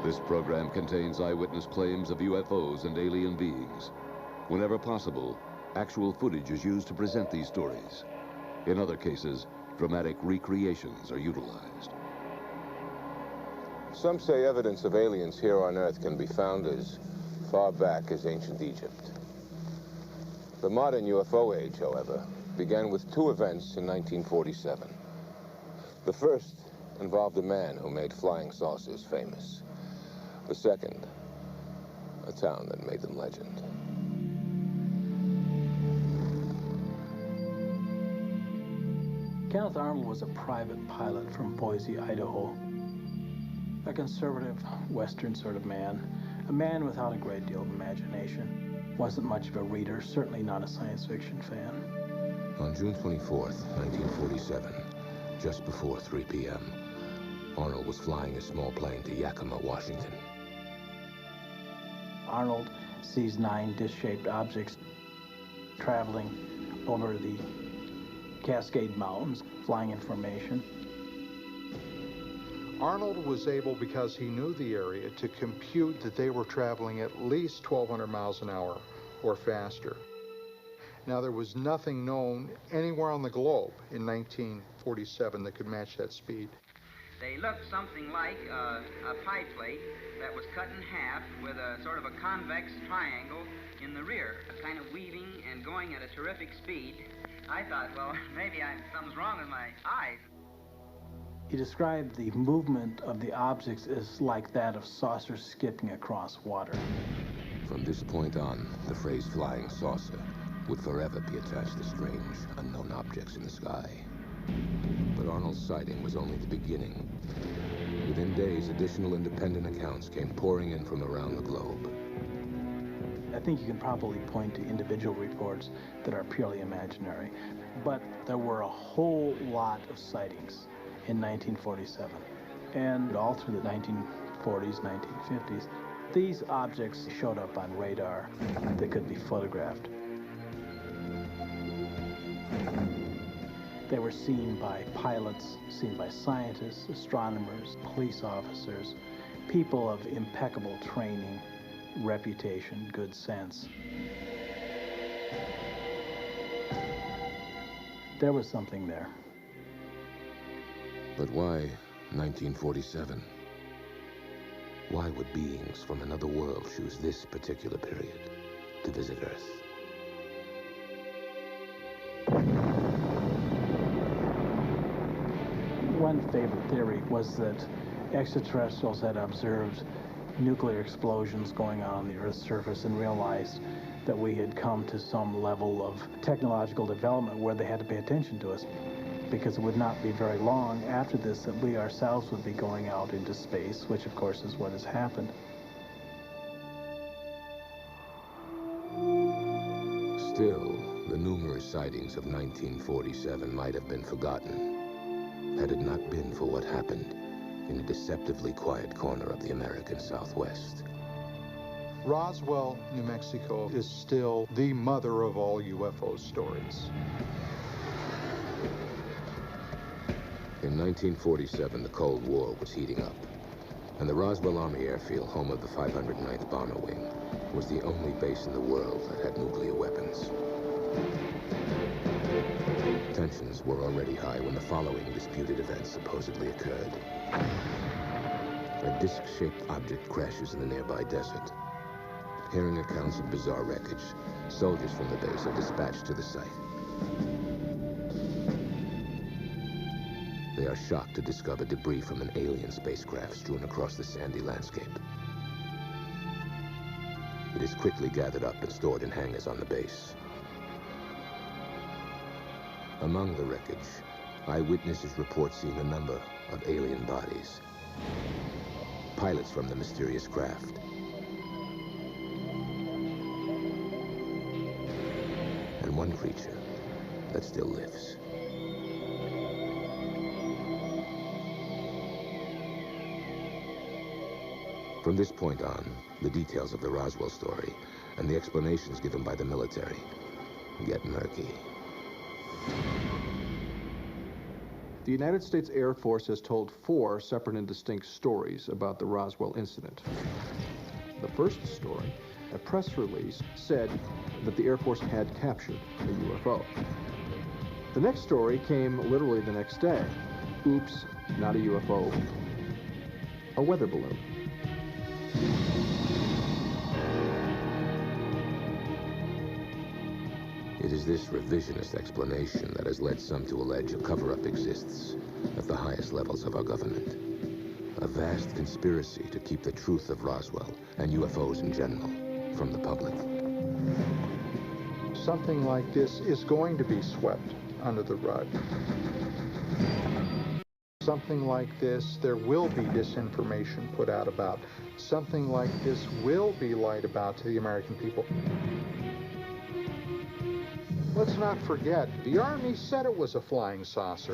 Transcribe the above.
This program contains eyewitness claims of UFOs and alien beings. Whenever possible, actual footage is used to present these stories. In other cases, dramatic recreations are utilized. Some say evidence of aliens here on Earth can be found as far back as ancient Egypt. The modern UFO age, however, began with two events in 1947. The first involved a man who made flying saucers famous. The second, a town that made them legend. Kenneth Arnold was a private pilot from Boise, Idaho. A conservative, Western sort of man. A man without a great deal of imagination. Wasn't much of a reader, certainly not a science fiction fan. On June 24th, 1947, just before 3 p.m., Arnold was flying a small plane to Yakima, Washington. Arnold sees 9 disc-shaped objects traveling over the Cascade Mountains, flying in formation. Arnold was able, because he knew the area, to compute that they were traveling at least 1,200 miles an hour or faster. Now, there was nothing known anywhere on the globe in 1947 that could match that speed. They looked something like a pie plate that was cut in half with a sort of a convex triangle in the rear, kind of weaving and going at a terrific speed. I thought, well, maybe something's wrong with my eyes. He described the movement of the objects as like that of saucers skipping across water. From this point on, the phrase flying saucer would forever be attached to strange, unknown objects in the sky. But Arnold's sighting was only the beginning. Within days, additional independent accounts came pouring in from around the globe. I think you can probably point to individual reports that are purely imaginary, but there were a whole lot of sightings in 1947 and all through the 1940s, 1950s. These objects showed up on radar that could be photographed. They were seen by pilots, seen by scientists, astronomers, police officers, people of impeccable training, reputation, good sense. There was something there. But why 1947? Why would beings from another world choose this particular period to visit Earth? One favorite theory was that extraterrestrials had observed nuclear explosions going on the Earth's surface and realized that we had come to some level of technological development where they had to pay attention to us, because it would not be very long after this that we ourselves would be going out into space, which of course is what has happened. Still, the numerous sightings of 1947 might have been forgotten had it not been for what happened in a deceptively quiet corner of the American Southwest. Roswell, New Mexico is still the mother of all UFO stories. In 1947, the Cold War was heating up, and the Roswell Army Airfield, home of the 509th Bomber Wing, was the only base in the world that had nuclear weapons. Tensions were already high when the following disputed events supposedly occurred. A disc-shaped object crashes in the nearby desert. Hearing accounts of bizarre wreckage, soldiers from the base are dispatched to the site. They are shocked to discover debris from an alien spacecraft strewn across the sandy landscape. It is quickly gathered up and stored in hangars on the base. Among the wreckage, eyewitnesses report seeing a number of alien bodies. Pilots from the mysterious craft. And one creature that still lives. From this point on, the details of the Roswell story and the explanations given by the military get murky. The United States Air Force has told 4 separate and distinct stories about the Roswell incident. The first story, a press release, said that the Air Force had captured a UFO. The next story came literally the next day. Oops, not a UFO, a weather balloon. It is this revisionist explanation that has led some to allege a cover-up exists at the highest levels of our government. A vast conspiracy to keep the truth of Roswell and UFOs in general from the public. Something like this is going to be swept under the rug. Something like this, there will be disinformation put out about. Something like this will be lied about to the American people. Let's not forget, the Army said it was a flying saucer.